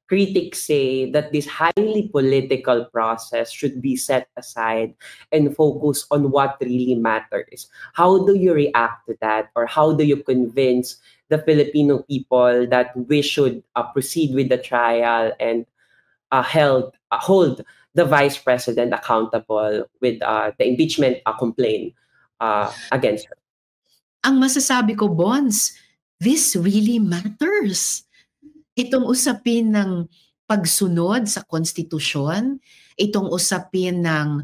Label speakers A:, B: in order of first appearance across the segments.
A: critics say that this highly political process should be set aside and focus on what really matters. How do you react to that? Or how do you convince the Filipino people that we should proceed with the trial and hold the vice president accountable with the impeachment complaint against her?
B: Ang masasabi ko, Bonds, this really matters. Itong usapin ng pagsunod sa konstitusyon, itong usapin ng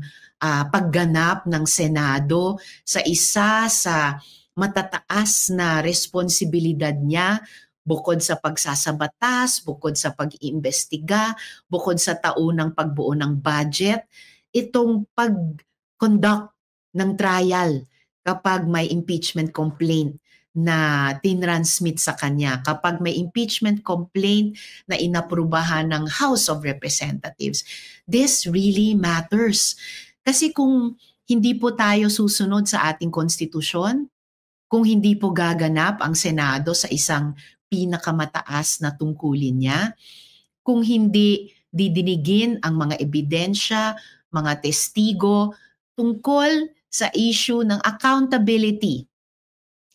B: pagganap ng Senado sa isa sa matataas na responsibilidad niya, bukod sa pagsasabatas, bukod sa pag-iimbestiga, bukod sa taunang pagbuo ng budget, itong pag-conduct ng trial kapag may impeachment complaint na tinransmit sa kanya, kapag may impeachment complaint na inaprubahan ng House of Representatives. This really matters. Kasi kung hindi po tayo susunod sa ating konstitusyon, kung hindi po gaganap ang Senado sa isang pinakamataas na tungkulin niya, kung hindi didinigin ang mga ebidensya, mga testigo tungkol sa issue ng accountability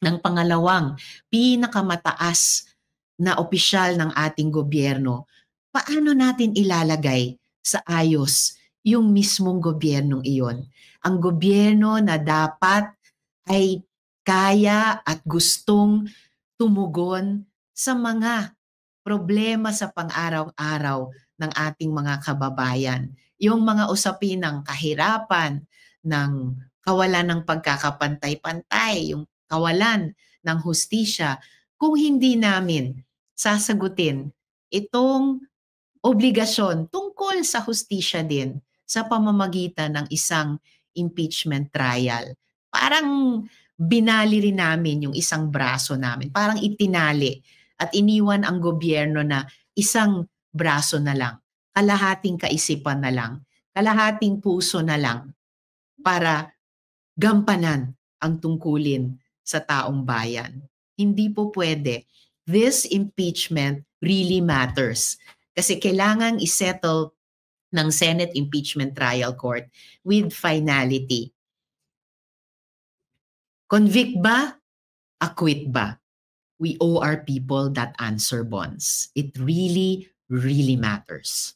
B: ng pangalawang pinakamataas na opisyal ng ating gobyerno, paano natin ilalagay sa ayos yung mismong gobyernong iyon? Ang gobyerno na dapat ay kaya at gustong tumugon sa mga problema sa pang-araw-araw ng ating mga kababayan. Yung mga usapin ng kahirapan, ng kawalan ng pagkakapantay-pantay, yung kawalan ng hustisya, kung hindi namin sasagutin itong obligasyon tungkol sa hustisya din sa pamamagitan ng isang impeachment trial. Parang binali rin namin yung isang braso namin. Parang itinali at iniwan ang gobyerno na isang braso na lang, kalahating kaisipan na lang, kalahating puso na lang para gampanan ang tungkulin sa taong bayan. Hindi po pwede. This impeachment really matters kasi kailangang isettle ng Senate Impeachment Trial Court with finality. Convict ba? Acquit ba? We owe our people that answer, Bonds. It really, really matters.